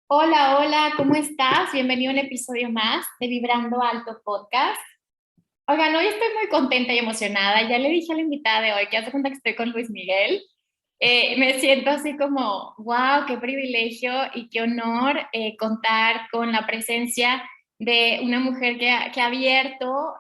Hola, hola, ¿cómo estás? Bienvenido a un episodio más de Vibrando Alto Podcast. Oigan, hoy estoy muy contenta y emocionada. Ya le dije a la invitada de hoy que hace cuenta que estoy con Luis Miguel. Me siento así como, wow, qué privilegio y qué honor contar con la presencia de una mujer que ha abierto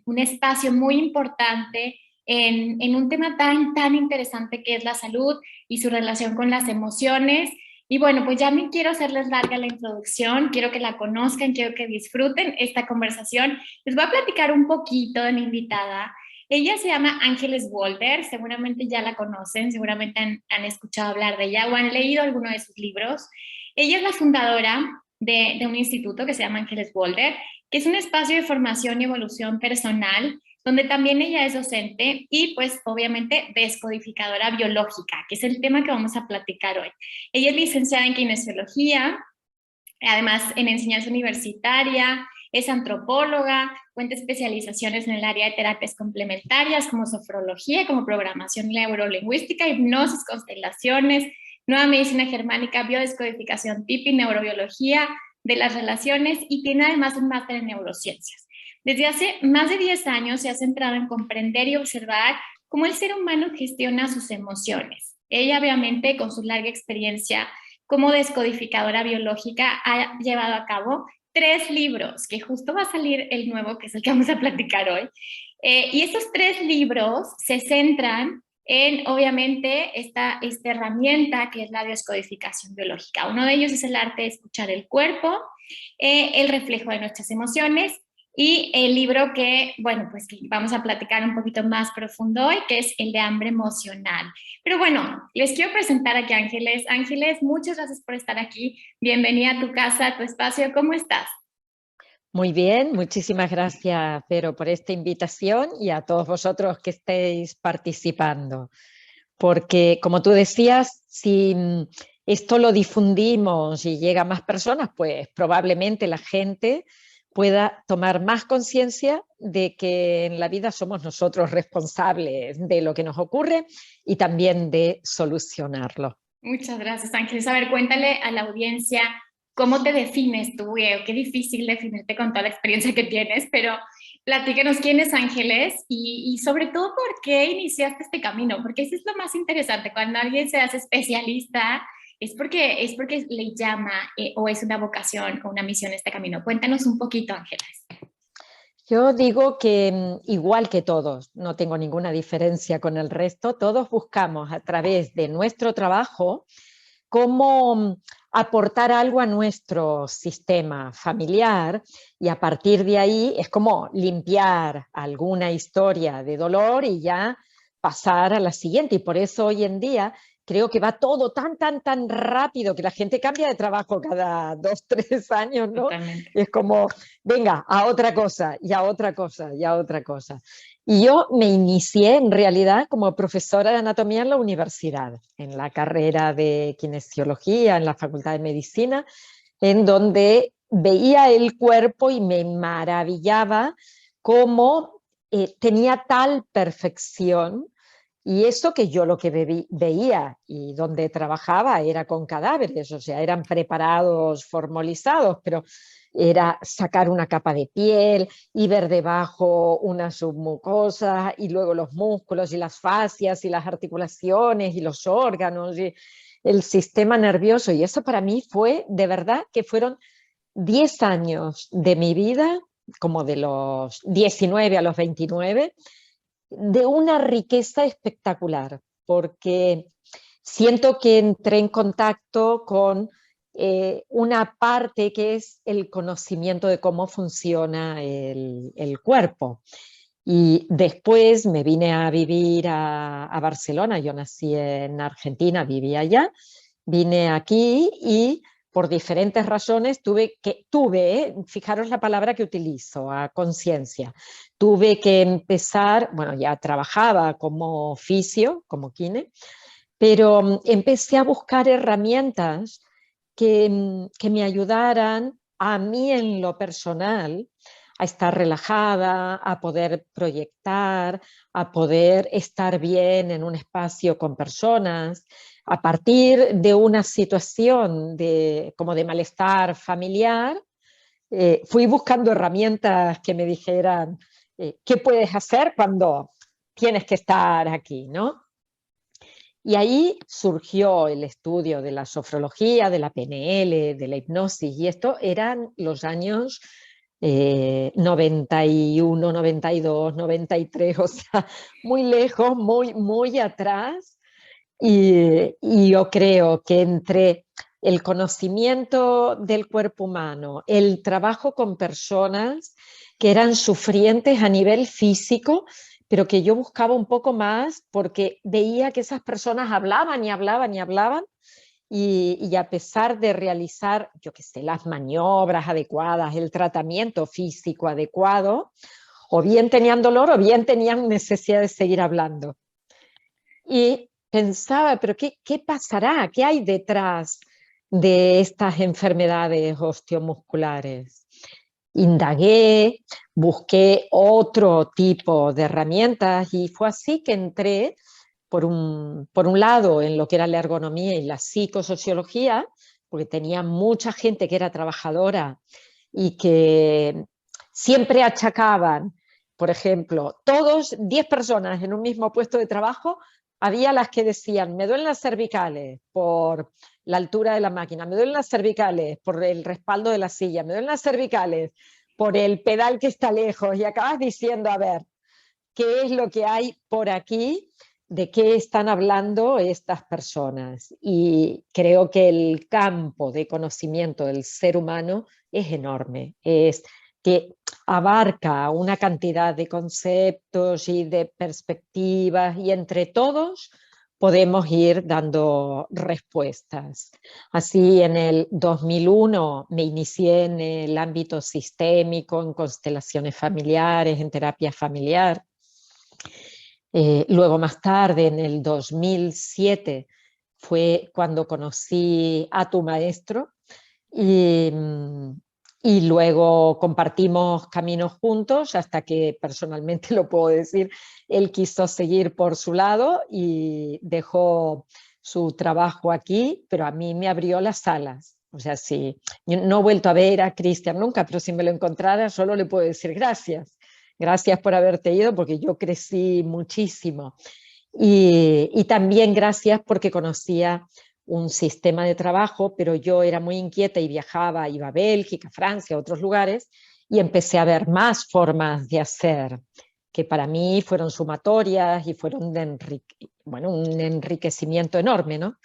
un espacio muy importante en un tema tan interesante que es la salud y su relación con las emociones. Y bueno, pues ya me quiero hacerles larga la introducción, quiero que la conozcan, quiero que disfruten esta conversación. Les voy a platicar un poquito de mi invitada. Ella se llama Ángeles Walter, seguramente ya la conocen, seguramente han escuchado hablar de ella o han leído alguno de sus libros. Ella es la fundadora de un instituto que se llama Ángeles Walter, que es un espacio de formación y evolución personal, donde también ella es docente y pues obviamente descodificadora biológica, que es el tema que vamos a platicar hoy. Ella es licenciada en kinesiología, además en enseñanza universitaria, es antropóloga, cuenta especializaciones en el área de terapias complementarias como sofrología, como programación neurolingüística, hipnosis, constelaciones, nueva medicina germánica, biodescodificación TIPI, neurobiología de las relaciones y tiene además un máster en neurociencias. Desde hace más de 10 años se ha centrado en comprender y observar cómo el ser humano gestiona sus emociones. Ella obviamente con su larga experiencia como descodificadora biológica ha llevado a cabo 3 libros, que justo va a salir el nuevo, que es el que vamos a platicar hoy. Y estos 3 libros se centran en, obviamente, esta herramienta que es la descodificación biológica. Uno de ellos es el arte de escuchar el cuerpo, el reflejo de nuestras emociones y el libro que, bueno, pues que vamos a platicar un poquito más profundo hoy, que es el de hambre emocional. Pero bueno, les quiero presentar aquí a Ángeles. Ángeles, muchas gracias por estar aquí. Bienvenida a tu casa, a tu espacio. ¿Cómo estás? Muy bien, muchísimas gracias, Vero, por esta invitación y a todos vosotros que estéis participando. Porque, como tú decías, si esto lo difundimos y llega a más personas, pues probablemente la gente pueda tomar más conciencia de que en la vida somos nosotros responsables de lo que nos ocurre y también de solucionarlo. Muchas gracias, Ángeles. A ver, cuéntale a la audiencia cómo te defines tú, Qué difícil definirte con toda la experiencia que tienes, pero platícanos quién es Ángeles y sobre todo por qué iniciaste este camino, porque eso es lo más interesante. Cuando alguien se hace especialista, es porque le llama o es una vocación o una misión este camino. Cuéntanos un poquito, Ángeles. Yo digo que igual que todos, no tengo ninguna diferencia con el resto, todos buscamos a través de nuestro trabajo cómo aportar algo a nuestro sistema familiar y a partir de ahí es como limpiar alguna historia de dolor y ya pasar a la siguiente. Y por eso hoy en día creo que va todo tan rápido que la gente cambia de trabajo cada 2, 3 años, ¿no? Totalmente. Y es como, venga, a otra cosa, y a otra cosa, y a otra cosa. Y yo me inicié en realidad como profesora de anatomía en la universidad, en la carrera de kinesiología, en la Facultad de Medicina, en donde veía el cuerpo y me maravillaba cómo tenía tal perfección. Y eso que yo lo que veía y donde trabajaba era con cadáveres, o sea, eran preparados, formalizados, pero era sacar una capa de piel y ver debajo una submucosa y luego los músculos y las fascias y las articulaciones y los órganos y el sistema nervioso. Y eso para mí fue, de verdad, que fueron 10 años de mi vida, como de los 19 a los 29, de una riqueza espectacular, porque siento que entré en contacto con una parte que es el conocimiento de cómo funciona el cuerpo. Y después me vine a vivir a Barcelona, yo nací en Argentina, viví allá, vine aquí y por diferentes razones fijaros la palabra que utilizo, a conciencia, tuve que empezar, bueno, ya trabajaba como fisio, como kine, pero empecé a buscar herramientas que me ayudaran a mí en lo personal a estar relajada, a poder proyectar, a poder estar bien en un espacio con personas, a partir de una situación como de malestar familiar, fui buscando herramientas que me dijeran qué puedes hacer cuando tienes que estar aquí, ¿no? Y ahí surgió el estudio de la sofrología, de la PNL, de la hipnosis, y esto eran los años 91, 92, 93, o sea, muy lejos, muy atrás. Y yo creo que entre el conocimiento del cuerpo humano, el trabajo con personas que eran sufrientes a nivel físico, pero que yo buscaba un poco más porque veía que esas personas hablaban y hablaban y hablaban y a pesar de realizar, yo qué sé, las maniobras adecuadas, el tratamiento físico adecuado, o bien tenían dolor o bien tenían necesidad de seguir hablando. Y pensaba, pero ¿qué pasará? ¿Qué hay detrás de estas enfermedades osteomusculares? Indagué, busqué otro tipo de herramientas y fue así que entré por un lado en lo que era la ergonomía y la psicosociología, porque tenía mucha gente que era trabajadora y que siempre achacaban, por ejemplo, 10 personas en un mismo puesto de trabajo, había las que decían, me duelen las cervicales por la altura de la máquina, me duelen las cervicales por el respaldo de la silla, me duelen las cervicales por el pedal que está lejos, y acabas diciendo, a ver, ¿qué es lo que hay por aquí? ¿De qué están hablando estas personas? Y creo que el campo de conocimiento del ser humano es enorme, es que abarca una cantidad de conceptos y de perspectivas y entre todos podemos ir dando respuestas. Así, en el 2001 me inicié en el ámbito sistémico, en constelaciones familiares, en terapia familiar. Luego, más tarde, en el 2007, fue cuando conocí a tu maestro y, y luego compartimos caminos juntos hasta que, personalmente lo puedo decir, él quiso seguir por su lado y dejó su trabajo aquí, pero a mí me abrió las alas. O sea, sí, yo no he vuelto a ver a Cristian nunca, pero si me lo encontrara solo le puedo decir gracias. Gracias por haberte ido porque yo crecí muchísimo. Y también gracias porque conocía un sistema de trabajo, pero yo era muy inquieta y viajaba, iba a Bélgica, Francia, a otros lugares, y empecé a ver más formas de hacer, que para mí fueron sumatorias y fueron bueno, un enriquecimiento enorme, ¿no?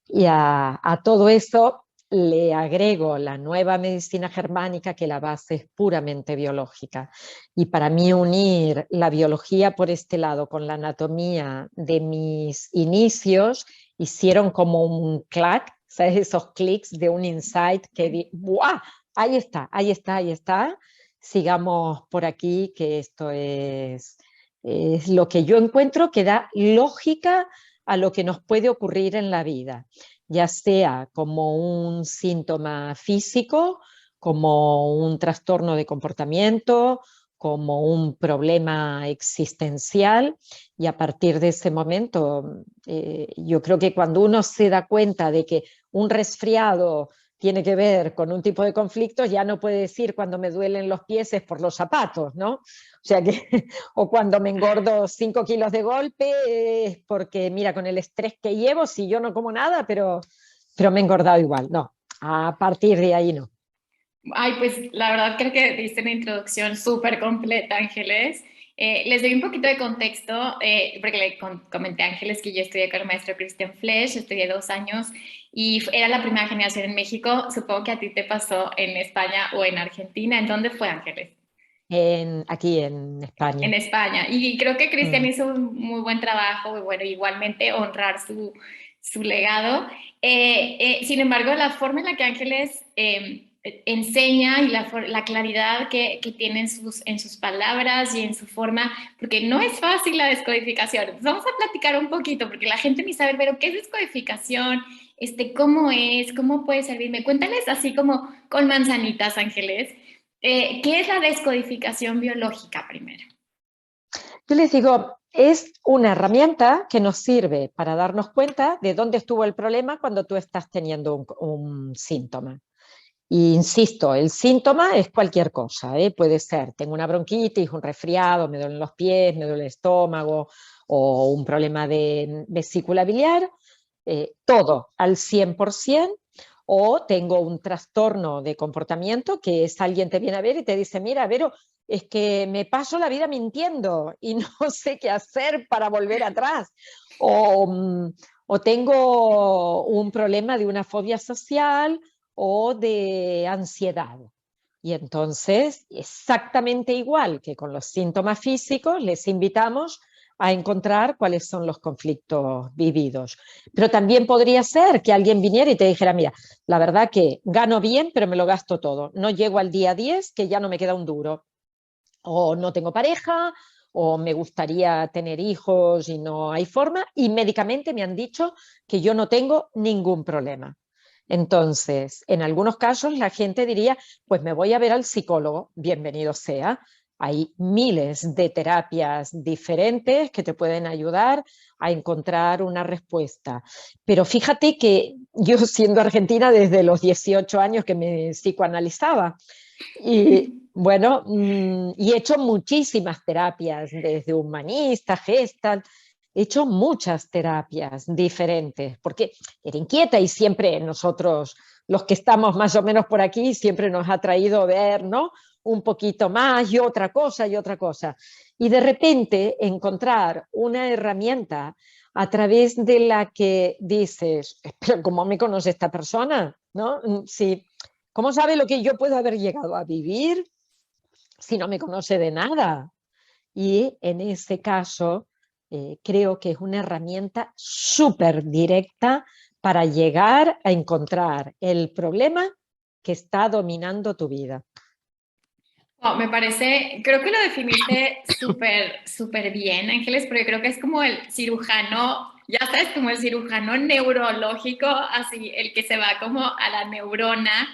Y a todo eso le agrego la nueva medicina germánica, que la base es puramente biológica. Y para mí unir la biología por este lado con la anatomía de mis inicios hicieron como un clac, ¿sabes? Esos clics de un insight que di, ¡buah! Ahí está, ahí está, ahí está. Sigamos por aquí, que esto es lo que yo encuentro que da lógica a lo que nos puede ocurrir en la vida, ya sea como un síntoma físico, como un trastorno de comportamiento, como un problema existencial, y a partir de ese momento yo creo que cuando uno se da cuenta de que un resfriado tiene que ver con un tipo de conflicto, ya no puede decir cuando me duelen los pies es por los zapatos, ¿no? O sea que, o cuando me engordo 5 kilos de golpe, es porque, mira, con el estrés que llevo, si yo no como nada, pero me he engordado igual. No, a partir de ahí no. Ay, pues la verdad creo que diste una introducción súper completa, Ángeles. Les doy un poquito de contexto, porque le comenté a Ángeles que yo estudié con el maestro Christian Flesch, estudié 2 años y era la primera generación en México. Supongo que a ti te pasó en España o en Argentina. ¿En dónde fue, Ángeles? Aquí en En España. España. Y creo que Cristian Mm. hizo un muy buen trabajo y bueno, igualmente honrar su legado. Sin embargo, la forma en la que Ángeles enseña y la claridad que tiene en sus palabras y en su forma, porque no es fácil la descodificación. Entonces, vamos a platicar un poquito, porque la gente ni sabe, pero ¿qué es descodificación? ¿Cómo es? ¿Cómo puede servirme? Cuéntales así como con manzanitas, Ángeles. ¿Qué es la descodificación biológica primero? Yo les digo, Es una herramienta que nos sirve para darnos cuenta de dónde estuvo el problema cuando tú estás teniendo un síntoma. Y insisto, el síntoma es cualquier cosa, ¿eh? Puede ser, tengo una bronquitis, un resfriado, me duelen los pies, me duele el estómago o un problema de vesícula biliar, todo al 100%, o tengo un trastorno de comportamiento que es alguien te viene a ver y te dice, mira, Vero, es que me paso la vida mintiendo y no sé qué hacer para volver atrás. O tengo un problema de una fobia social o de ansiedad. Y entonces, exactamente igual que con los síntomas físicos, les invitamos a encontrar cuáles son los conflictos vividos. Pero también podría ser que alguien viniera y te dijera, mira, la verdad que gano bien, pero me lo gasto todo. No llego al día 10, que ya no me queda un duro. O no tengo pareja, o me gustaría tener hijos y no hay forma, y médicamente me han dicho que yo no tengo ningún problema. Entonces, en algunos casos la gente diría, pues me voy a ver al psicólogo, bienvenido sea. Hay miles de terapias diferentes que te pueden ayudar a encontrar una respuesta. Pero fíjate que yo, siendo argentina desde los 18 años que me psicoanalizaba, y bueno, y he hecho muchísimas terapias, desde humanista, Gestalt, he hecho muchas terapias diferentes, porque era inquieta y siempre nosotros, los que estamos más o menos por aquí, siempre nos ha traído ver, ¿no? Un poquito más y otra cosa y otra cosa. Y de repente encontrar una herramienta a través de la que dices, pero ¿cómo me conoce esta persona? ¿No? Sí. ¿Cómo sabe lo que yo puedo haber llegado a vivir si no me conoce de nada? Y en ese caso, creo que es una herramienta súper directa para llegar a encontrar el problema que está dominando tu vida. Oh, me parece, creo que lo definiste súper, súper bien, Ángeles, porque creo que es como el cirujano, ya sabes, como el cirujano neurológico, así, el que se va como a la neurona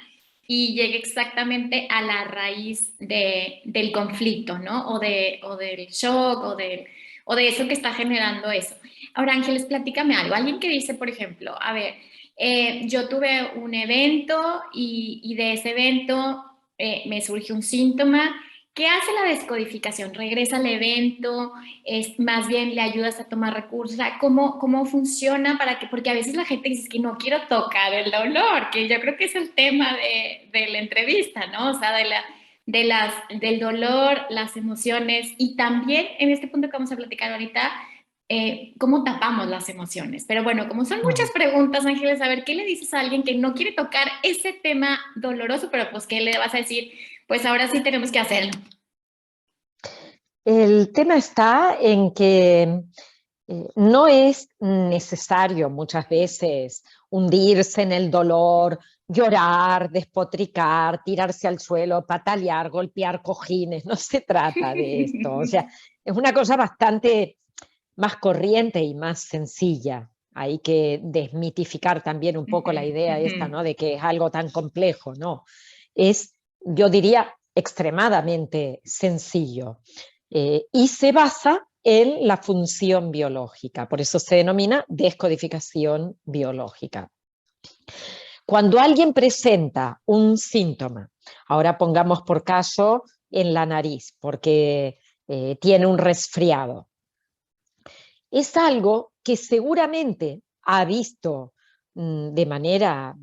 y llega exactamente a la raíz del conflicto, ¿no? O del shock, o de eso que está generando eso. Ahora, Ángeles, platícame algo. Alguien que dice, por ejemplo, a ver, yo tuve un evento y de ese evento me surge un síntoma. ¿Qué hace la descodificación? ¿Regresa al evento? ¿Es más bien le ayudas a tomar recursos? O sea, ¿cómo funciona para que? Porque a veces la gente dice que no quiero tocar el dolor, que yo creo que es el tema de la entrevista, ¿no? O sea, del dolor, las emociones y también en este punto que vamos a platicar ahorita, cómo tapamos las emociones. Pero bueno, como son muchas preguntas, Ángeles, a ver, ¿qué le dices a alguien que no quiere tocar ese tema doloroso, pero pues qué le vas a decir? Pues ahora sí tenemos que hacerlo. El tema está en que no es necesario muchas veces hundirse en el dolor, llorar, despotricar, tirarse al suelo, patalear, golpear cojines. No se trata de esto. O sea, es una cosa bastante más corriente y más sencilla. Hay que desmitificar también un poco la idea esta, ¿no? De que es algo tan complejo, ¿no? Es, yo diría, extremadamente sencillo. Y se basa en la función biológica, por eso se denomina descodificación biológica. Cuando alguien presenta un síntoma, ahora pongamos por caso en la nariz, porque tiene un resfriado, es algo que seguramente ha visto de manera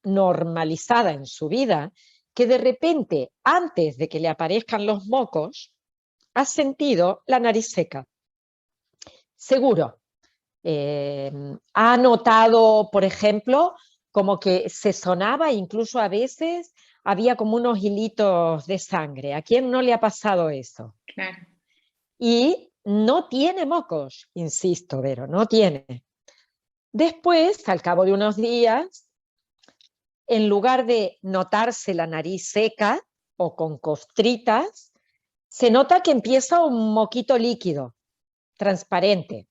normalizada en su vida, que de repente, antes de que le aparezcan los mocos, ha sentido la nariz seca. Seguro. Ha notado, por ejemplo, como que se sonaba, incluso a veces había como unos hilitos de sangre. ¿A quién no le ha pasado eso? Claro. Y no tiene mocos, insisto, Vero, no tiene. Después, al cabo de unos días, en lugar de notarse la nariz seca o con costritas, se nota que empieza un moquito líquido, transparente,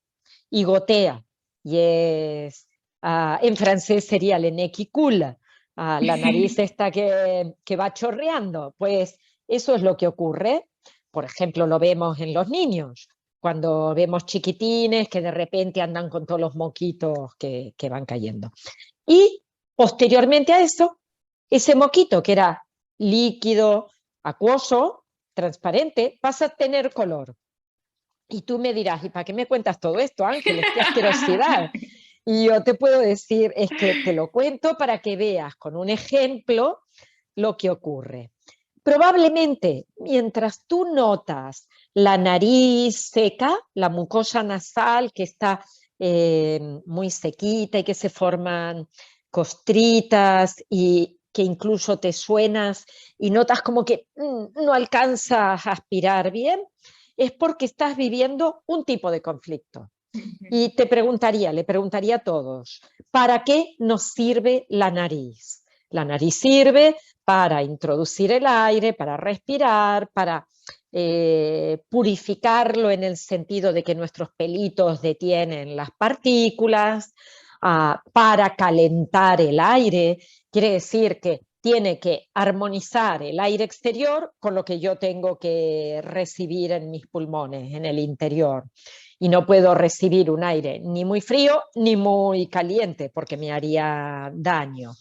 y gotea. Y es, en francés sería le nez qui coule, la nariz esta que va chorreando. Pues eso es lo que ocurre. Por ejemplo, lo vemos en los niños. cuando vemos chiquitines que de repente andan con todos los moquitos que van cayendo. Y posteriormente a eso, ese moquito que era líquido, acuoso, transparente, pasa a tener color. Y tú me dirás, ¿y para qué me cuentas todo esto, Ángeles? ¡Qué asquerosidad! Y yo te puedo decir, es que te lo cuento para que veas con un ejemplo lo que ocurre. Probablemente, mientras tú notas la nariz seca, la mucosa nasal que está muy sequita y que se forman costritas y que incluso te suenas y notas como que no alcanzas a aspirar bien, es porque estás viviendo un tipo de conflicto. Y le preguntaría a todos, ¿para qué nos sirve la nariz? La nariz sirve para introducir el aire, para respirar, para purificarlo en el sentido de que nuestros pelitos detienen las partículas, para calentar el aire. Quiere decir que tiene que armonizar el aire exterior con lo que yo tengo que recibir en mis pulmones, en el interior. Y no puedo recibir un aire ni muy frío ni muy caliente porque me haría daño.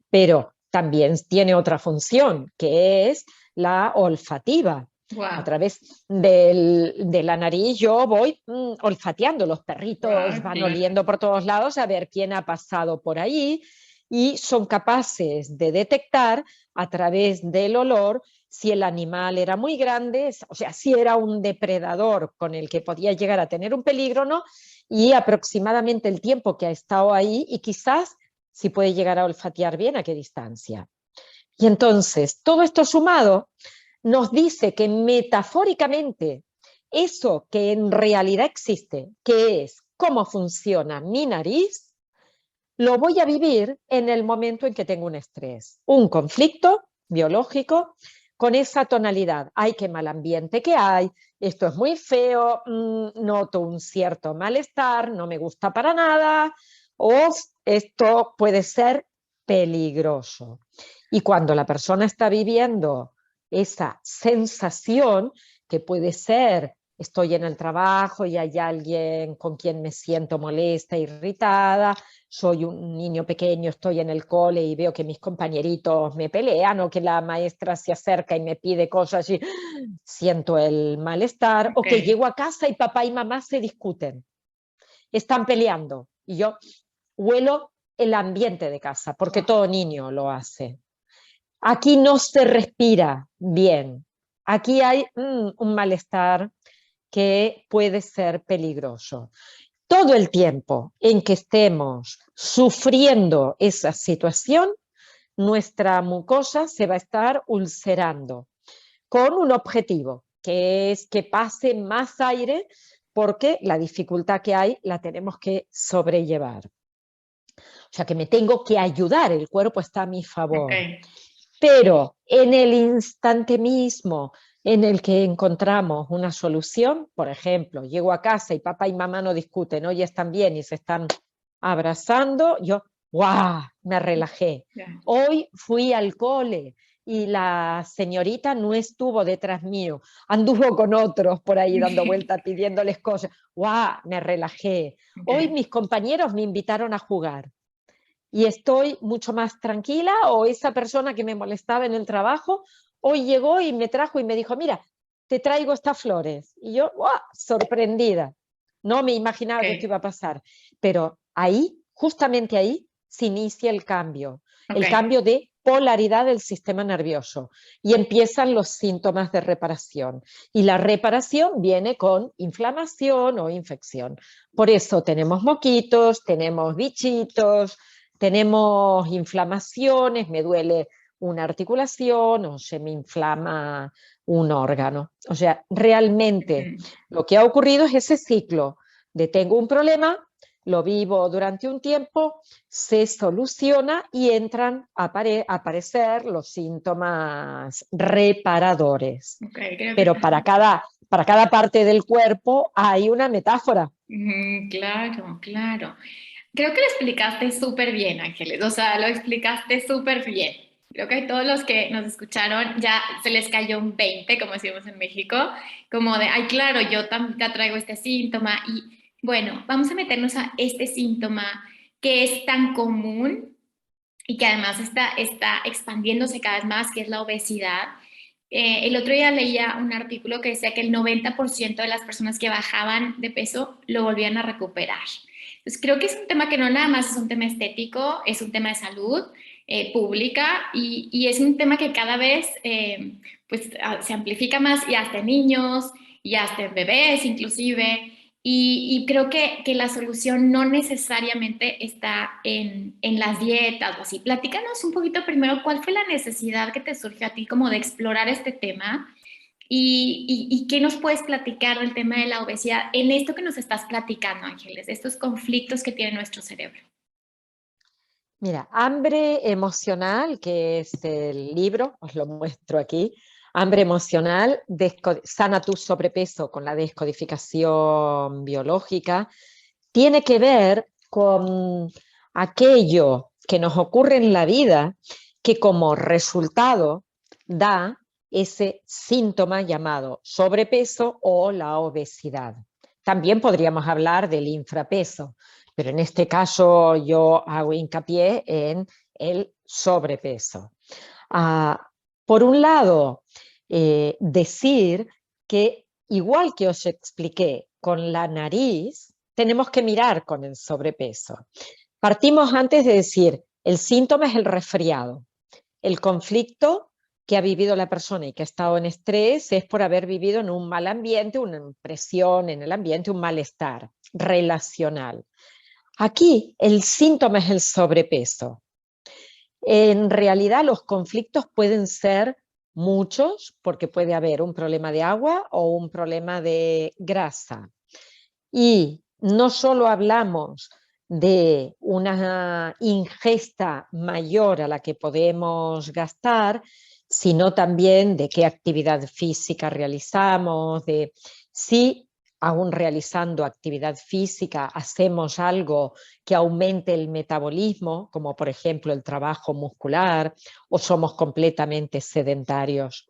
Pero también tiene otra función, que es la olfativa. A Wow, través de la nariz yo voy olfateando, los perritos wow, van claro. oliendo por todos lados a ver quién ha pasado por ahí y son capaces de detectar a través del olor si el animal era muy grande, o sea, si era un depredador con el que podía llegar a tener un peligro, ¿no? Y aproximadamente el tiempo que ha estado ahí y quizás si puede llegar a olfatear bien a qué distancia. Y entonces, todo esto sumado nos dice que metafóricamente eso que en realidad existe, que es cómo funciona mi nariz, lo voy a vivir en el momento en que tengo un estrés, un conflicto biológico con esa tonalidad. ¡Ay, qué mal ambiente que hay! Esto es muy feo, noto un cierto malestar, no me gusta para nada, o esto puede ser peligroso. Y cuando la persona está viviendo esa sensación, que puede ser estoy en el trabajo y hay alguien con quien me siento molesta, irritada, soy un niño pequeño, estoy en el cole y veo que mis compañeritos me pelean o que la maestra se acerca y me pide cosas y siento el malestar, o que Okay. llego a casa y papá y mamá se discuten, están peleando y yo huelo el ambiente de casa, porque Wow. todo niño lo hace. Aquí no se respira bien, aquí hay un malestar que puede ser peligroso. Todo el tiempo en que estemos sufriendo esa situación, nuestra mucosa se va a estar ulcerando con un objetivo, que es que pase más aire porque la dificultad que hay la tenemos que sobrellevar. O sea que me tengo que ayudar, el cuerpo está a mi favor. Okay. Pero en el instante mismo en el que encontramos una solución, por ejemplo, llego a casa y papá y mamá no discuten, hoy están bien y se están abrazando, yo, ¡guau!, me relajé. Yeah. Hoy fui al cole y la señorita no estuvo detrás mío, anduvo con otros por ahí dando vueltas pidiéndoles cosas, ¡guau!, me relajé. Hoy Okay. mis compañeros me invitaron a jugar y estoy mucho más tranquila, o esa persona que me molestaba en el trabajo hoy llegó y me trajo y me dijo, mira, te traigo estas flores. Y yo, ¡guau!, sorprendida. No me imaginaba que esto Okay. iba a pasar. Pero ahí, justamente ahí, se inicia el Okay. cambio de polaridad del sistema nervioso y empiezan los síntomas de reparación. Y la reparación viene con inflamación o infección. Por eso tenemos moquitos, tenemos bichitos, tenemos inflamaciones, me duele una articulación o se me inflama un órgano. O sea, realmente Ujú. lo que ha ocurrido es ese ciclo de tengo un problema, lo vivo durante un tiempo, se soluciona y entran a aparecer los síntomas reparadores. Okay, creo que Pero para cada parte del cuerpo hay una metáfora. claro, claro. Creo que lo explicaste súper bien, Ángeles. O sea, lo explicaste súper bien. Creo que todos los que nos escucharon ya se les cayó un 20, como decimos en México, como de, ay, claro, yo también traigo este síntoma. Y bueno, vamos a meternos a este síntoma que es tan común y que además está expandiéndose cada vez más, que es la obesidad. El otro día leía un artículo que decía que el 90% de las personas que bajaban de peso lo volvían a recuperar. Entonces, creo que es un tema que no nada más es un tema estético, es un tema de salud pública y es un tema que cada vez pues, se amplifica más y hasta en niños y hasta en bebés inclusive. Y creo que la solución no necesariamente está en las dietas o así. Platícanos un poquito primero cuál fue la necesidad que te surgió a ti como de explorar este tema y qué nos puedes platicar del tema de la obesidad en esto que nos estás platicando, Ángeles, de estos conflictos que tiene nuestro cerebro. Mira, Hambre emocional, que es el libro, os lo muestro aquí. Hambre emocional, sana tu sobrepeso con la descodificación biológica, tiene que ver con aquello que nos ocurre en la vida que como resultado da ese síntoma llamado sobrepeso o la obesidad. También podríamos hablar del infrapeso, pero en este caso yo hago hincapié en el sobrepeso. Por un lado, decir que igual que os expliqué con la nariz, tenemos que mirar con el sobrepeso. Partimos antes de decir, el síntoma es el resfriado. El conflicto que ha vivido la persona y que ha estado en estrés es por haber vivido en un mal ambiente, una presión en el ambiente, un malestar relacional. Aquí el síntoma es el sobrepeso. En realidad los conflictos pueden ser muchos porque puede haber un problema de agua o un problema de grasa. Y no solo hablamos de una ingesta mayor a la que podemos gastar, sino también de qué actividad física realizamos, de si aún realizando actividad física hacemos algo que aumente el metabolismo, como por ejemplo el trabajo muscular, o somos completamente sedentarios.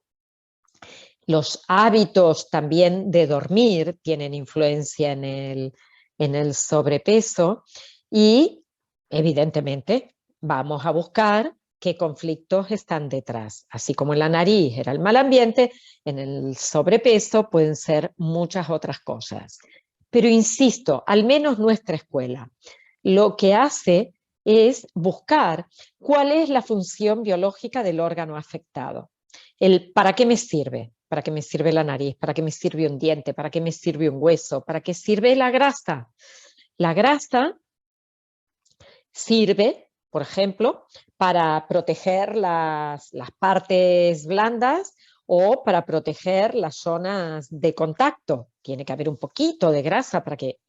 Los hábitos también de dormir tienen influencia en el sobrepeso y evidentemente vamos a buscar qué conflictos están detrás. Así como en la nariz era el mal ambiente, en el sobrepeso pueden ser muchas otras cosas. Pero insisto, al menos nuestra escuela lo que hace es buscar cuál es la función biológica del órgano afectado. ¿Para qué me sirve? ¿Para qué me sirve la nariz? ¿Para qué me sirve un diente? ¿Para qué me sirve un hueso? ¿Para qué sirve la grasa? La grasa sirve, por ejemplo, para proteger las partes blandas o para proteger las zonas de contacto. Tiene que haber un poquito de grasa para que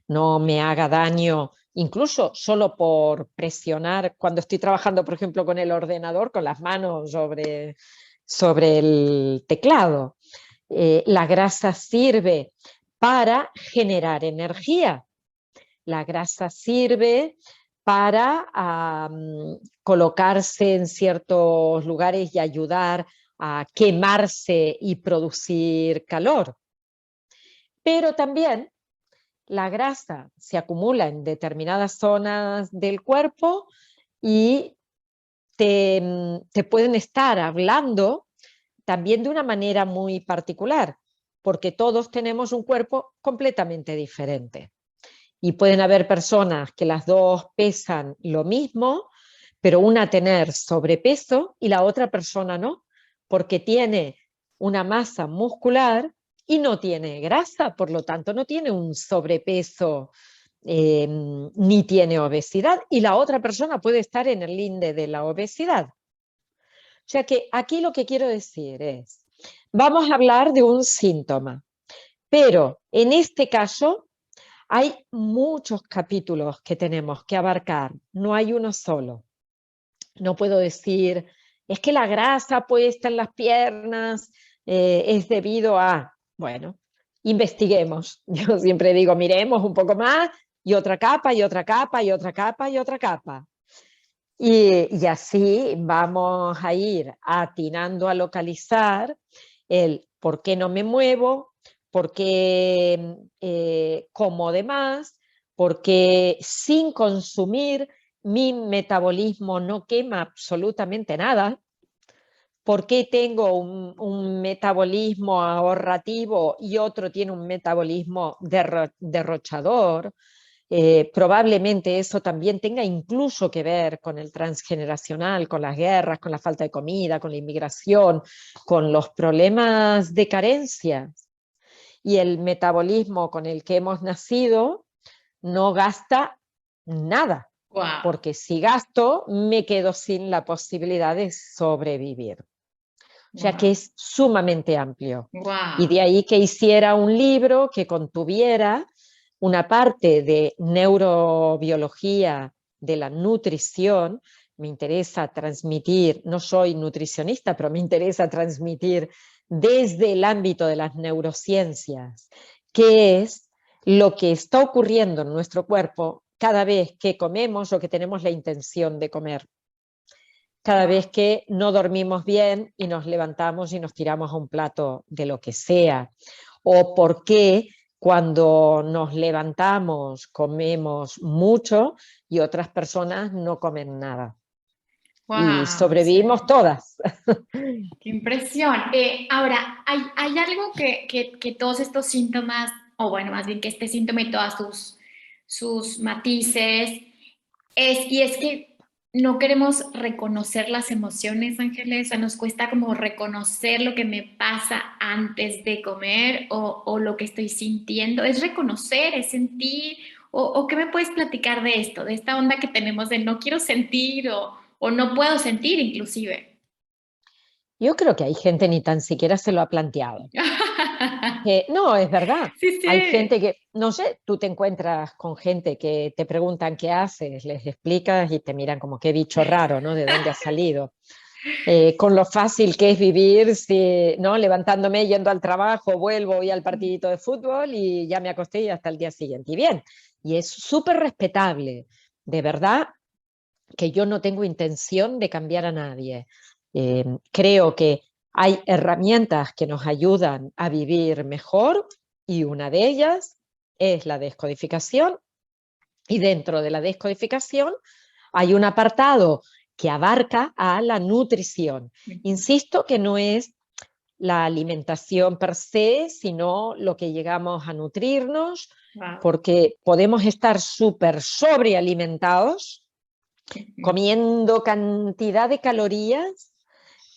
no me haga daño, incluso solo por presionar cuando estoy trabajando, por ejemplo, con el ordenador, con las manos sobre el teclado. La grasa sirve para generar energía. La grasa sirve para colocarse en ciertos lugares y ayudar a quemarse y producir calor. Pero también la grasa se acumula en determinadas zonas del cuerpo y te pueden estar hablando también de una manera muy particular, porque todos tenemos un cuerpo completamente diferente. Y pueden haber personas que las dos pesan lo mismo, pero una tener sobrepeso y la otra persona no, porque tiene una masa muscular y no tiene grasa, por lo tanto no tiene un sobrepeso ni tiene obesidad, y la otra persona puede estar en el linde de la obesidad. O sea que aquí lo que quiero decir es, vamos a hablar de un síntoma, pero en este caso hay muchos capítulos que tenemos que abarcar, no hay uno solo. No puedo decir, es que la grasa puesta en las piernas es debido a, bueno, investiguemos. Yo siempre digo, miremos un poco más y otra capa y otra capa y otra capa y otra capa. Y así vamos a ir atinando a localizar el por qué no me muevo, por qué como de más, porque sin consumir mi metabolismo no quema absolutamente nada, por qué tengo un metabolismo ahorrativo y otro tiene un metabolismo derrochador. Probablemente eso también tenga incluso que ver con el transgeneracional, con las guerras, con la falta de comida, con la inmigración, con los problemas de carencia. Y el metabolismo con el que hemos nacido no gasta nada, Wow, porque si gasto me quedo sin la posibilidad de sobrevivir. O sea que wow, es sumamente amplio. Y wow. de ahí que hiciera un libro que contuviera una parte de neurobiología de la nutrición. Me interesa transmitir, no soy nutricionista, pero me interesa transmitir desde el ámbito de las neurociencias, qué es lo que está ocurriendo en nuestro cuerpo cada vez que comemos o que tenemos la intención de comer, cada vez Wow. que no dormimos bien y nos levantamos y nos tiramos a un plato de lo que sea, o por qué cuando nos levantamos comemos mucho y otras personas no comen nada. Y Wow, sobrevivimos sí. todas. Qué impresión. Ahora, hay algo que todos estos síntomas, o bueno, más bien que este síntoma y todas sus matices, y es que no queremos reconocer las emociones, Ángeles, o sea, nos cuesta como reconocer lo que me pasa antes de comer o lo que estoy sintiendo. Es reconocer, es sentir, o ¿qué me puedes platicar de esto, de esta onda que tenemos de no quiero sentir o no puedo sentir inclusive? Yo creo que hay gente ni tan siquiera se lo ha planteado. No, es verdad. Sí, Hay gente sí. que, no sé, tú te encuentras con gente que te preguntan qué haces, les explicas y te miran como qué bicho raro, ¿no? ¿De dónde has salido? Con lo fácil que es vivir, si, ¿no? Levantándome, yendo al trabajo, vuelvo, voy al partidito de fútbol y ya me acosté y hasta el día siguiente. Y bien, y es súper respetable. De verdad que yo no tengo intención de cambiar a nadie. Creo que hay herramientas que nos ayudan a vivir mejor y una de ellas es la descodificación y dentro de la descodificación hay un apartado que abarca a la nutrición. Insisto que no es la alimentación per se, sino lo que llegamos a nutrirnos, Wow. porque podemos estar súper sobrealimentados comiendo cantidad de calorías,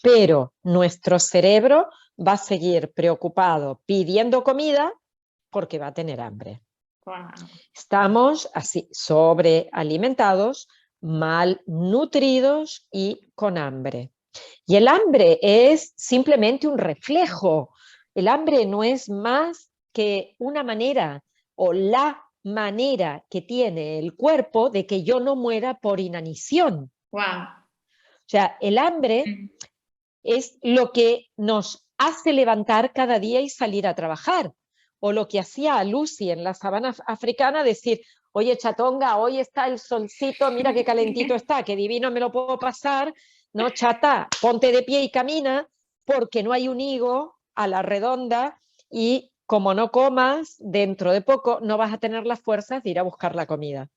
pero nuestro cerebro va a seguir preocupado pidiendo comida porque va a tener hambre. Wow. Estamos así sobrealimentados, mal nutridos y con hambre. Y el hambre es simplemente un reflejo. El hambre no es más que una manera o la manera que tiene el cuerpo de que yo no muera por inanición. Wow. O sea, el hambre es lo que nos hace levantar cada día y salir a trabajar. O lo que hacía Lucy en la sabana africana, decir, oye, chatonga, hoy está el solcito, mira qué calentito está, qué divino me lo puedo pasar. No, chata, ponte de pie y camina, porque no hay un higo a la redonda y como no comas, dentro de poco no vas a tener las fuerzas de ir a buscar la comida.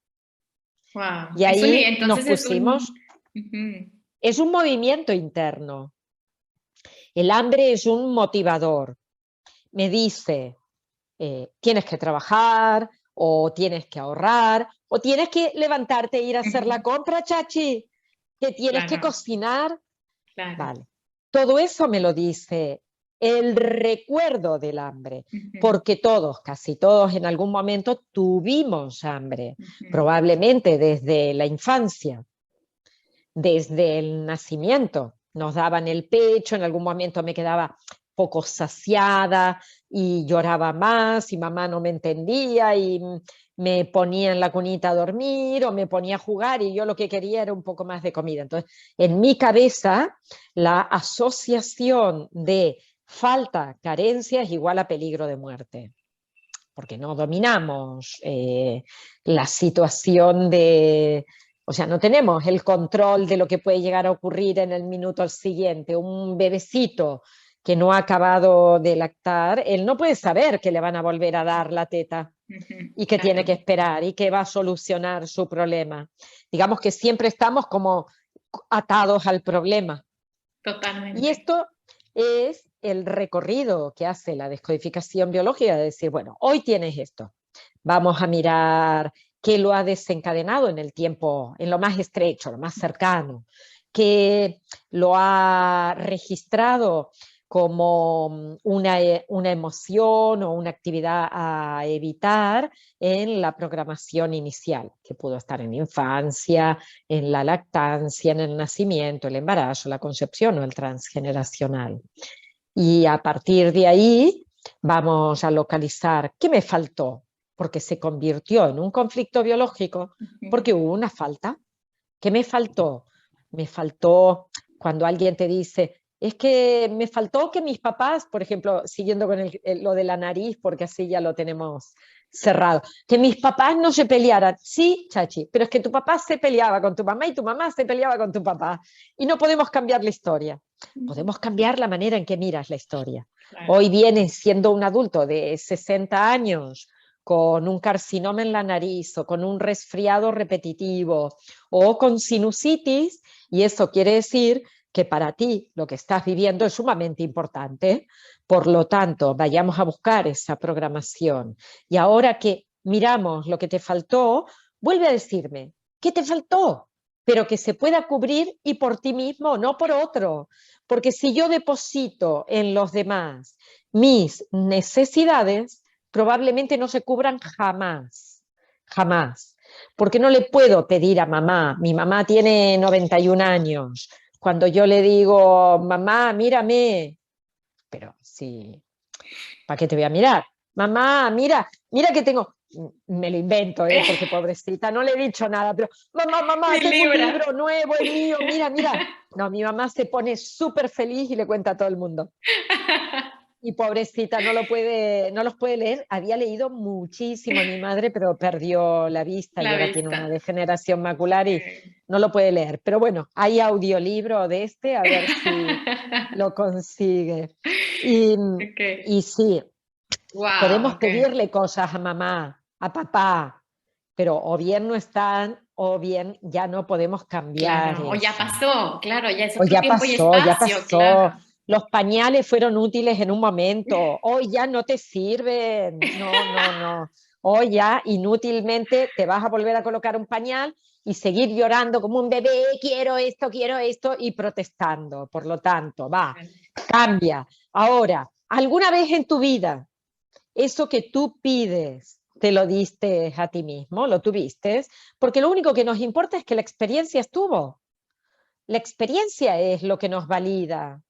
Wow. Y ahí nos Entonces es pusimos, un. Ujú. es un movimiento interno. El hambre es un motivador. Me dice, tienes que trabajar, o tienes que ahorrar, o tienes que levantarte e ir a hacer la Ujú. compra, chachi, que tienes que Claro, cocinar. claro. Vale. Todo eso me lo dice el recuerdo del hambre, Ujú, porque todos, casi todos en algún momento tuvimos hambre, ujú. probablemente desde la infancia, desde el nacimiento. Nos daban el pecho, en algún momento me quedaba poco saciada y lloraba más y mamá no me entendía y me ponía en la cunita a dormir o me ponía a jugar y yo lo que quería era un poco más de comida. Entonces, en mi cabeza, la asociación de falta, carencia es igual a peligro de muerte, porque no dominamos la situación O sea, no tenemos el control de lo que puede llegar a ocurrir en el minuto siguiente. Un bebecito que no ha acabado de lactar, él no puede saber que le van a volver a dar la teta y que tiene Claro, que esperar y que va a solucionar su problema. Digamos que siempre estamos como atados al problema. Y totalmente. esto es el recorrido que hace la descodificación biológica, de decir, bueno, hoy tienes esto, vamos a mirar qué lo ha desencadenado en el tiempo, en lo más estrecho, lo más cercano, qué lo ha registrado como una emoción o una actividad a evitar en la programación inicial, que pudo estar en infancia, en la lactancia, en el nacimiento, el embarazo, la concepción o el transgeneracional. Y a partir de ahí vamos a localizar qué me faltó, porque se convirtió en un conflicto biológico, porque hubo una falta. ¿Qué me faltó? Me faltó cuando alguien te dice, es que me faltó que mis papás, por ejemplo, siguiendo con lo de la nariz, porque así ya lo tenemos cerrado, que mis papás no se pelearan. Sí, chachi, pero es que tu papá se peleaba con tu mamá y tu mamá se peleaba con tu papá. Y no podemos cambiar la historia. Podemos cambiar la manera en que miras la historia. Claro. Hoy vienes siendo un adulto de 60 años con un carcinoma en la nariz o con un resfriado repetitivo o con sinusitis, y eso quiere decir que para ti lo que estás viviendo es sumamente importante. Por lo tanto, vayamos a buscar esa programación. Y ahora que miramos lo que te faltó, vuelve a decirme, ¿qué te faltó? Pero que se pueda cubrir y por ti mismo, no por otro. Porque si yo deposito en los demás mis necesidades, probablemente no se cubran jamás, jamás. Porque no le puedo pedir a mamá, mi mamá tiene 91 años, cuando yo le digo, mamá, mírame, pero sí, ¿para qué te voy a mirar? Mamá, mira, mira que tengo, me lo invento, porque pobrecita, no le he dicho nada, pero mamá, mamá, Mi tengo un libra. libro nuevo, el mío, mira, mira. No, mi mamá se pone súper feliz y le cuenta a todo el mundo. Y pobrecita, no los puede leer. Había leído muchísimo a mi madre, pero perdió la vista y La ahora tiene una vista. degeneración macular y no lo puede leer. Pero bueno, hay audiolibro de este, a ver si lo consigue. Y, Ok. y sí, Wow, podemos ok. pedirle cosas a mamá, a papá, pero o bien no están o bien ya no podemos cambiar Claro. O ya eso. pasó, claro, ya es O otro ya tiempo y pasó, ya espacio, pasó. claro. Los pañales fueron útiles en un momento. Hoy ya no te sirven. No, no, no. Hoy ya inútilmente te vas a volver a colocar un pañal y seguir llorando como un bebé, quiero esto, y protestando. Por lo tanto, va, cambia. Ahora, ¿alguna vez en tu vida eso que tú pides te lo diste a ti mismo, lo tuviste? Porque lo único que nos importa es que la experiencia estuvo. La experiencia es lo que nos valida.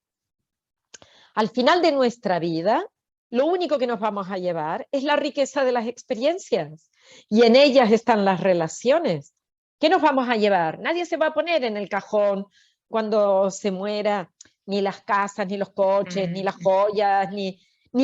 Al final de nuestra vida, lo único que nos vamos a llevar es la riqueza de las experiencias y en ellas están las relaciones. ¿Qué nos vamos a llevar? Nadie se va a poner en el cajón cuando se muera ni las casas, ni los coches, ni las joyas, ni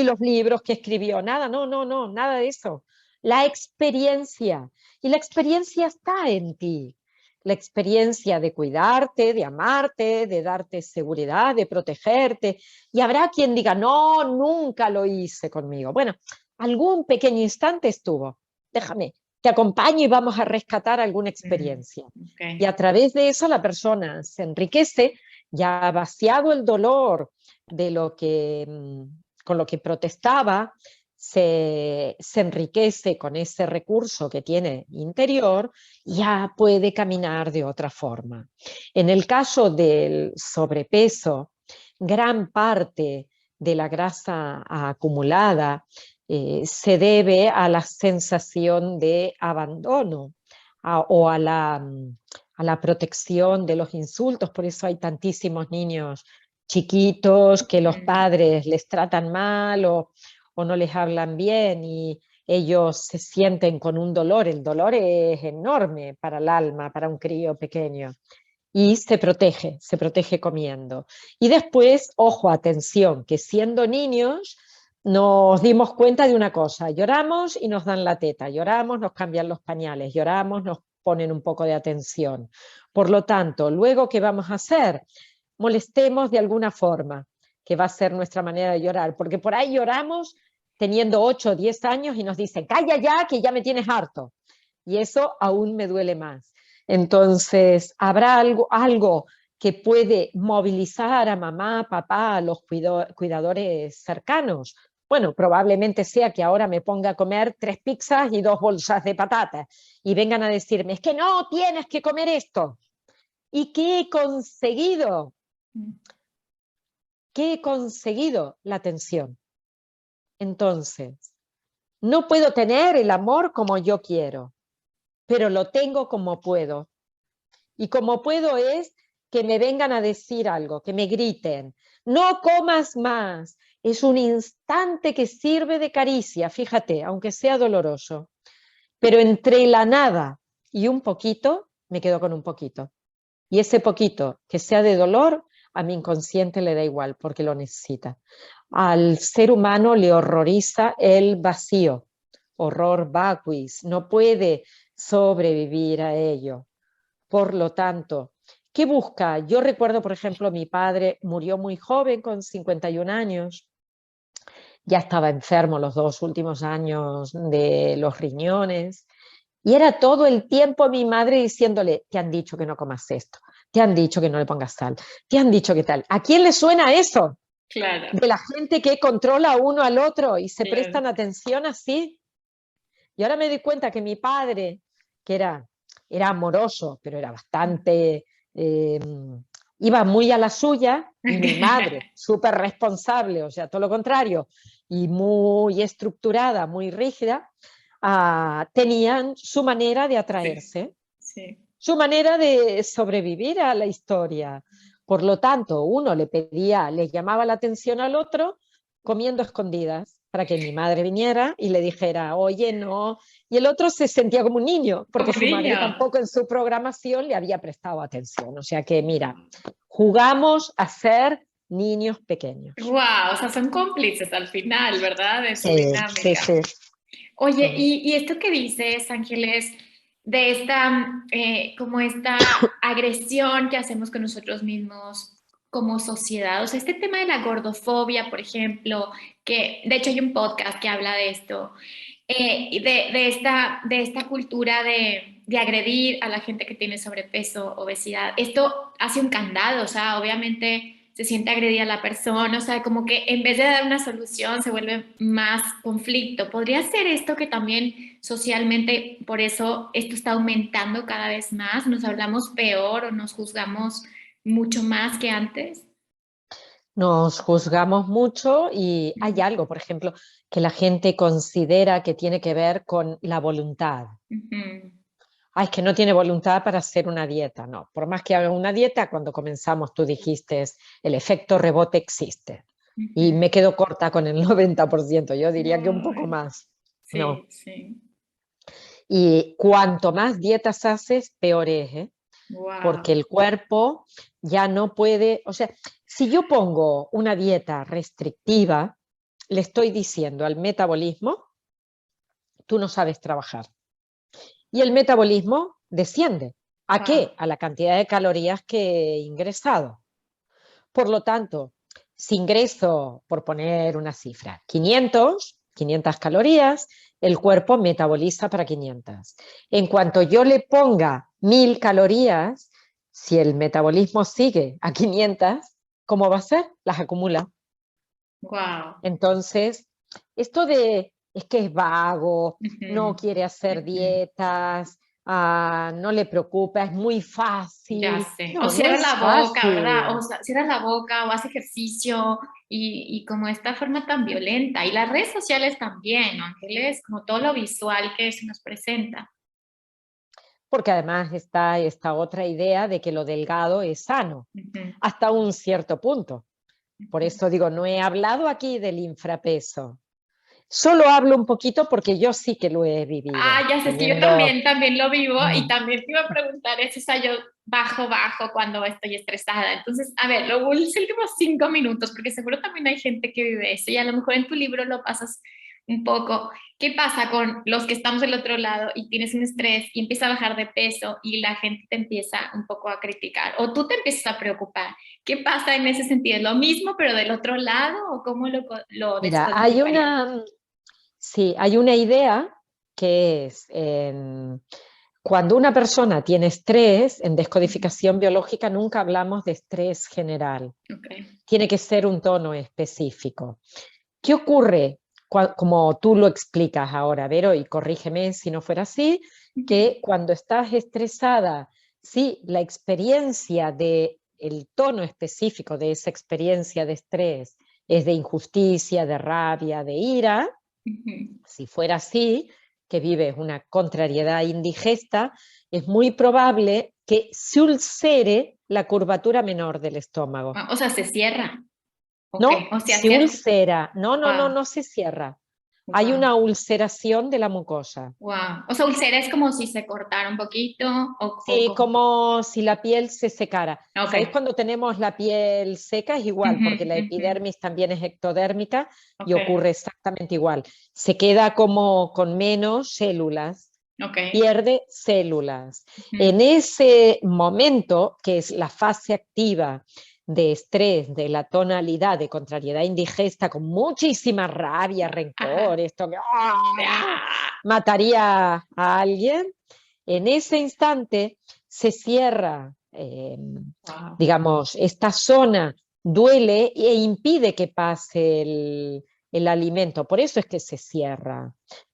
los libros que escribió, nada, no, no, no, nada de eso. La experiencia, y la experiencia está en ti. La experiencia de cuidarte, de amarte, de darte seguridad, de protegerte. Y habrá quien diga, no, nunca lo hice conmigo. Bueno, algún pequeño instante estuvo. Déjame, te acompaño y vamos a rescatar alguna experiencia. Y Ok. a través de eso la persona se enriquece, ya ha vaciado el dolor de lo que, con lo que protestaba, se enriquece con ese recurso que tiene interior, ya puede caminar de otra forma. En el caso del sobrepeso, gran parte de la grasa acumulada se debe a la sensación de abandono o a la protección de los insultos. Por eso hay tantísimos niños chiquitos que los padres les tratan mal o no les hablan bien y ellos se sienten con un dolor. El dolor es enorme para el alma, para un crío pequeño. Y se protege comiendo. Y después, ojo, atención, que siendo niños nos dimos cuenta de una cosa, lloramos y nos dan la teta, lloramos, nos cambian los pañales, lloramos, nos ponen un poco de atención. Por lo tanto, luego, ¿qué vamos a hacer? Molestemos de alguna forma, que va a ser nuestra manera de llorar, porque por ahí lloramos teniendo 8 o 10 años y nos dicen, calla ya, que ya me tienes harto. Y eso aún me duele más. Entonces, ¿habrá algo que puede movilizar a mamá, papá, a los cuidadores cercanos? Bueno, probablemente sea que ahora me ponga a comer 3 pizzas y 2 bolsas de patatas y vengan a decirme, es que no, tienes que comer esto. ¿Y qué he conseguido? ¿Qué he conseguido? La atención. Entonces, no puedo tener el amor como yo quiero, pero lo tengo como puedo. Y como puedo es que me vengan a decir algo, que me griten, no comas más. Es un instante que sirve de caricia, fíjate, aunque sea doloroso. Pero entre la nada y un poquito, me quedo con un poquito. Y ese poquito que sea de dolor, a mi inconsciente le da igual porque lo necesita. Al ser humano le horroriza el vacío, horror vacuis, no puede sobrevivir a ello. Por lo tanto, ¿qué busca? Yo recuerdo, por ejemplo, mi padre murió muy joven, con 51 años, ya estaba enfermo los 2 últimos años de los riñones, y era todo el tiempo mi madre diciéndole, te han dicho que no comas esto, te han dicho que no le pongas sal, te han dicho que tal. ¿A quién le suena eso? Claro, De la gente que controla uno al otro y se claro. prestan atención así. Y ahora me doy cuenta que mi padre, que era amoroso, pero era bastante, eh, iba muy a la suya, y mi madre, súper responsable, o sea, todo lo contrario, y muy estructurada, muy rígida, tenían su manera de Sí, atraerse, sí. su manera de sobrevivir a la historia. Por lo tanto, uno le pedía, le llamaba la atención al otro comiendo escondidas para que mi madre viniera y le dijera, oye, no. Y el otro se sentía como un niño, Como porque su madre niño. tampoco en su programación le había prestado atención. O sea que, mira, jugamos a ser niños pequeños. Wow, o sea, son cómplices al final, ¿verdad? De su Sí, sí, dinámica. sí. Oye, Sí. y esto que dices, Ángeles, de esta, como esta agresión que hacemos con nosotros mismos como sociedad, o sea, este tema de la gordofobia, por ejemplo, que de hecho hay un podcast que habla de esto, y de esta cultura de agredir a la gente que tiene sobrepeso, obesidad. Esto hace un candado, o sea, obviamente se siente agredida la persona, o sea, como que en vez de dar una solución se vuelve más conflicto. ¿Podría ser esto que también socialmente, por eso esto está aumentando cada vez más? ¿Nos hablamos peor o nos juzgamos mucho más que antes? Nos juzgamos mucho y hay algo, por ejemplo, que la gente considera que tiene que ver con la voluntad. Ujú, Ah, es que no tiene voluntad para hacer una dieta. No, por más que haga una dieta, cuando comenzamos tú dijiste, el efecto rebote existe. Y ujú. me quedo corta con el 90%, yo diría que un poco Ay, más. sí, No. sí. Y cuanto más dietas haces, peor es, ¿eh? Porque Wow. el cuerpo ya no puede, o sea, si yo pongo una dieta restrictiva, le estoy diciendo al metabolismo, tú no sabes trabajar. Y el metabolismo desciende. ¿A Wow. qué? A la cantidad de calorías que he ingresado. Por lo tanto, si ingreso, por poner una cifra, 500 calorías, el cuerpo metaboliza para 500. En cuanto yo le ponga 1000 calorías, si el metabolismo sigue a 500, ¿cómo va a ser? Las acumula. Wow. Entonces, esto de es que es vago, no Ujú, quiere hacer ujú. dietas, no le preocupa, es muy Ya fácil. sé. O No, no cierra es la boca, ¿verdad? O fácil. sea, cierra la boca o hace ejercicio y como esta forma tan violenta. Y las redes sociales también, ¿no, Ángeles? Como todo lo visual que se nos presenta. Porque además está esta otra idea de que lo delgado es sano, Ujú, hasta un cierto punto. Por ujú. eso digo, no he hablado aquí del infrapeso. Solo hablo un poquito porque yo sí que lo he Ah, vivido, ya sé, es que yo teniendo... también lo vivo y Mm. también te iba a preguntar eso, o sea, yo bajo cuando estoy estresada. Entonces, a ver, los últimos 5 minutos, porque seguro también hay gente que vive eso y a lo mejor en tu libro lo pasas un poco, ¿qué pasa con los que estamos del otro lado y tienes un estrés y empieza a bajar de peso y la gente te empieza un poco a criticar o tú te empiezas a preocupar? ¿Qué pasa en ese sentido? ¿Es lo mismo pero del otro lado o cómo lo Mira, descodificarías? sí, hay una idea que es, cuando una persona tiene estrés, en descodificación biológica nunca hablamos de estrés general. Okay. Tiene que ser un tono específico. ¿Qué ocurre? Como tú lo explicas ahora, Vero, y corrígeme si no fuera así, que cuando estás estresada, sí, la experiencia de el tono específico de esa experiencia de estrés es de injusticia, de rabia, de ira. Si fuera así, que vives una contrariedad indigesta, es muy probable que se ulcere la curvatura menor del estómago. O sea, se cierra. Ok, No, o sea, se cierra. ulcera. No, no, no, Wow, no se cierra. Hay wow, una ulceración de la mucosa. wow. O sea, úlcera es como si se cortara un poquito Sí, como si la piel se secara. ok. ¿Sabéis cuando tenemos la piel seca? Es igual, Ujú, porque la ujú. epidermis también es ectodérmica y Ok, ocurre exactamente igual. Se queda como con menos células, ok. pierde células. En Ujú. ese momento, que es la fase activa de estrés, de la tonalidad de contrariedad indigesta, con muchísima rabia, rencor, Ajá. esto que Ah, mataría a alguien, en ese instante se cierra, wow. digamos, esta zona duele e impide que pase el alimento. Por eso es que se cierra.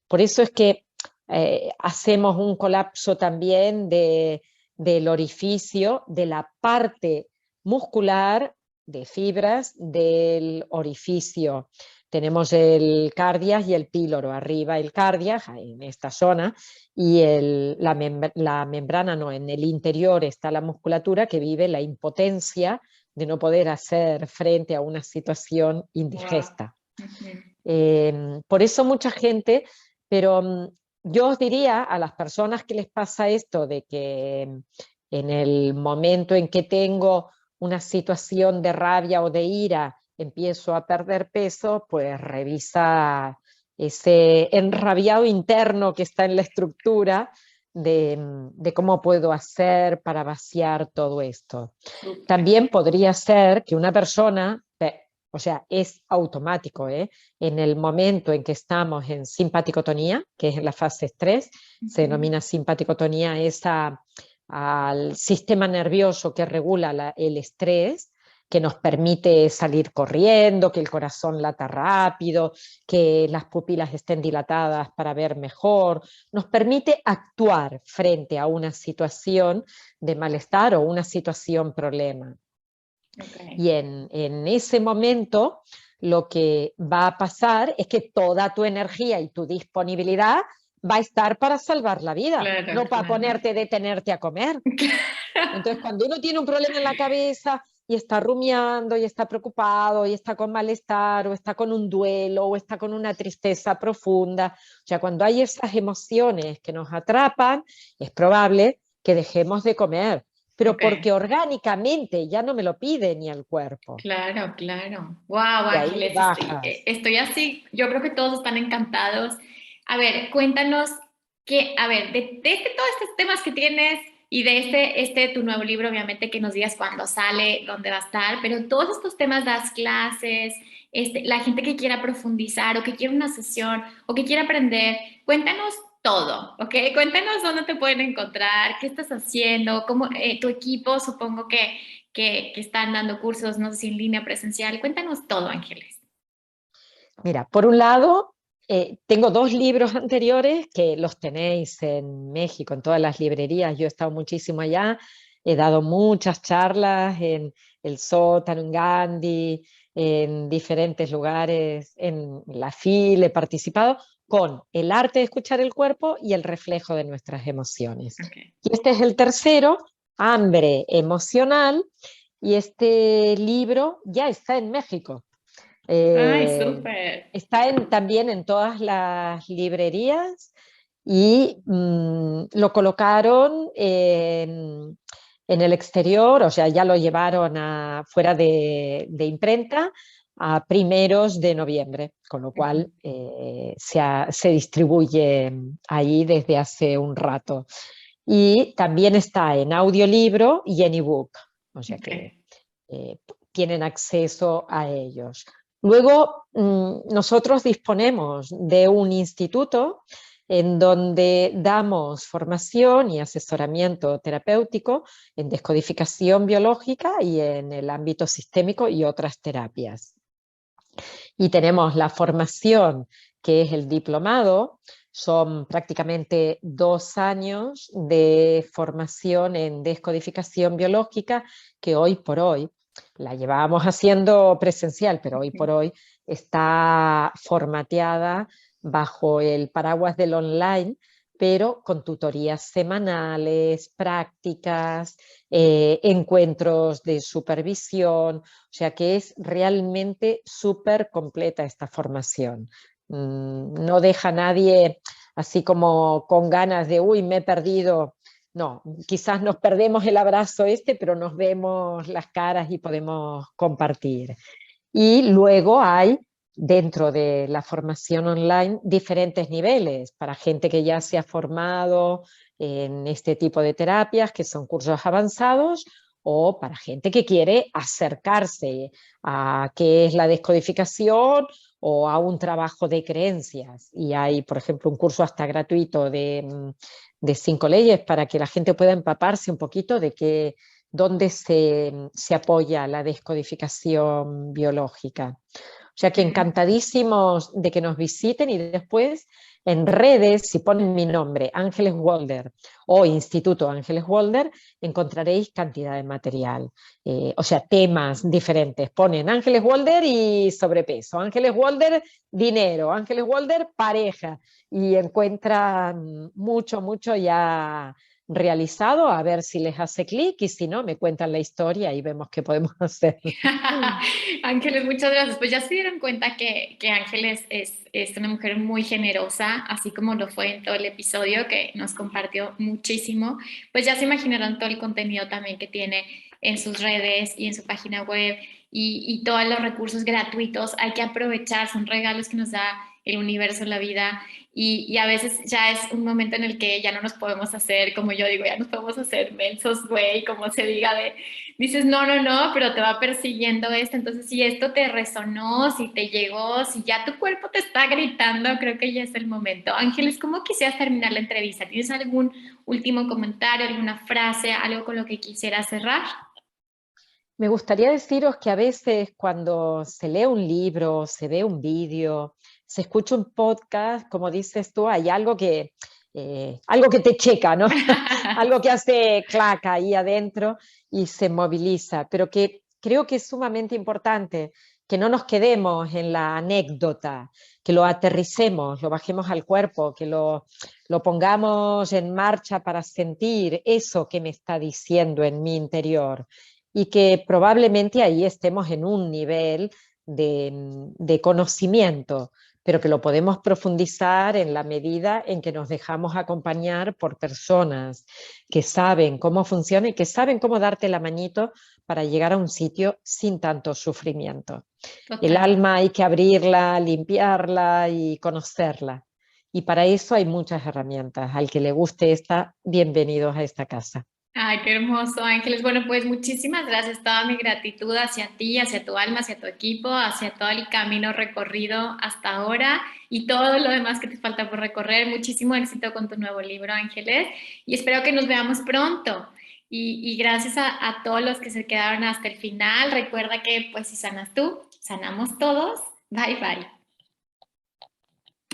Por eso es que hacemos un colapso también del orificio, de la parte muscular de fibras del orificio. Tenemos el cardias y el píloro, arriba el cardias, en esta zona, y la membrana no, en el interior está la musculatura que vive la impotencia de no poder hacer frente a una situación Wow. indigesta. Ujú. Por eso mucha gente, pero yo os diría a las personas que les pasa esto de que en el momento en que tengo una situación de rabia o de ira empiezo a perder peso, pues revisa ese enrabiado interno que está en la estructura de cómo puedo hacer para vaciar todo esto. Súper. También podría ser que una persona, o sea, es automático, ¿eh? En el momento en que estamos en simpaticotonía, que es en la fase estrés, se Ujú. denomina simpaticotonía esa al sistema nervioso que regula el estrés, que nos permite salir corriendo, que el corazón lata rápido, que las pupilas estén dilatadas para ver mejor, nos permite actuar frente a una situación de malestar o una situación problema. Ok. Y en ese momento lo que va a pasar es que toda tu energía y tu disponibilidad va a estar para salvar la vida, Claro, no para claro. ponerte, detenerte a comer. Entonces, cuando uno tiene un problema en la cabeza y está rumiando y está preocupado y está con malestar o está con un duelo o está con una tristeza profunda, o sea, cuando hay esas emociones que nos atrapan, es probable que dejemos de comer, pero Ok. porque orgánicamente ya no me lo pide ni el cuerpo. Claro, claro. Wow, Y ahí Ángeles, bajas. estoy así. Yo creo que todos están encantados. A ver, cuéntanos que, a ver, todos estos temas que tienes y de tu nuevo libro, obviamente que nos digas cuándo sale, dónde va a estar, pero todos estos temas, das clases, la gente que quiera profundizar o que quiera una sesión o que quiera aprender, cuéntanos todo, ¿ok? Cuéntanos dónde te pueden encontrar, qué estás haciendo, cómo tu equipo, supongo que están dando cursos, no sé si en línea, presencial. Cuéntanos todo, Ángeles. Mira, por un lado, tengo dos libros anteriores que los tenéis en México, en todas las librerías. Yo he estado muchísimo allá, he dado muchas charlas en el Sótano, en Gandhi, en diferentes lugares, en la FIL he participado con el arte de escuchar el cuerpo y el reflejo de nuestras emociones. Okay. Y este es el tercero, Hambre emocional, y este libro ya está en México. Ay, Eh, súper. Está también en todas las librerías y lo colocaron en el exterior, o sea, ya lo llevaron fuera de imprenta a primeros de noviembre, con lo cual se distribuye ahí desde hace un rato. Y también está en audiolibro y en ebook, o sea que tienen acceso a ellos. Luego, nosotros disponemos de un instituto en donde damos formación y asesoramiento terapéutico en descodificación biológica y en el ámbito sistémico y otras terapias. Y tenemos la formación, que es el diplomado, son prácticamente 2 años de formación en descodificación biológica que hoy por hoy la llevábamos haciendo presencial, pero hoy por hoy está formateada bajo el paraguas del online, pero con tutorías semanales, prácticas, encuentros de supervisión, o sea que es realmente súper completa esta formación. No deja a nadie así como con ganas de, uy, me he perdido. No, quizás nos perdemos el abrazo pero nos vemos las caras y podemos compartir. Y luego hay, dentro de la formación online, diferentes niveles para gente que ya se ha formado en este tipo de terapias, que son cursos avanzados, o para gente que quiere acercarse a qué es la descodificación o a un trabajo de creencias. Y hay, por ejemplo, un curso hasta gratuito de 5 leyes para que la gente pueda empaparse un poquito de qué dónde se apoya la descodificación biológica. O sea que encantadísimos de que nos visiten y después en redes, si ponen mi nombre, Ángeles Walder o Instituto Ángeles Walder, encontraréis cantidad de material. O sea, temas diferentes. Ponen Ángeles Walder y sobrepeso, Ángeles Walder dinero, Ángeles Walder pareja y encuentran mucho, mucho ya realizado, a ver si les hace clic y si no, me cuentan la historia y vemos qué podemos hacer. Ángeles, muchas gracias. Pues ya se dieron cuenta que Ángeles es una mujer muy generosa, así como lo fue en todo el episodio, que nos compartió muchísimo. Pues ya se imaginarán todo el contenido también que tiene en sus redes y en su página web y todos los recursos gratuitos. Hay que aprovechar, son regalos que nos da el universo, la vida. Y a veces ya es un momento en el que ya no nos podemos hacer, como yo digo, ya nos podemos hacer mensos, güey, como se diga, dices, no, no, no, pero te va persiguiendo esto. Entonces, si esto te resonó, si te llegó, si ya tu cuerpo te está gritando, creo que ya es el momento. Ángeles, ¿cómo quisieras terminar la entrevista? ¿Tienes algún último comentario, alguna frase, algo con lo que quisieras cerrar? Me gustaría deciros que a veces cuando se lee un libro, se ve un vídeo, se escucha un podcast, como dices tú, hay algo que te checa, ¿no? Algo que hace clac ahí adentro y se moviliza, pero que creo que es sumamente importante que no nos quedemos en la anécdota, que lo aterricemos, lo bajemos al cuerpo, que lo pongamos en marcha para sentir eso que me está diciendo en mi interior y que probablemente ahí estemos en un nivel de conocimiento, pero que lo podemos profundizar en la medida en que nos dejamos acompañar por personas que saben cómo funciona y que saben cómo darte la manito para llegar a un sitio sin tanto sufrimiento. El Total. alma hay que abrirla, limpiarla y conocerla. Y para eso hay muchas herramientas. Al que le guste esta, bienvenidos a esta casa. Ay, qué hermoso, Ángeles. Bueno, pues muchísimas gracias. Toda mi gratitud hacia ti, hacia tu alma, hacia tu equipo, hacia todo el camino recorrido hasta ahora y todo lo demás que te falta por recorrer. Muchísimo éxito con tu nuevo libro, Ángeles, y espero que nos veamos pronto. Y gracias a todos los que se quedaron hasta el final. Recuerda que, pues, si sanas tú, sanamos todos. Bye, bye.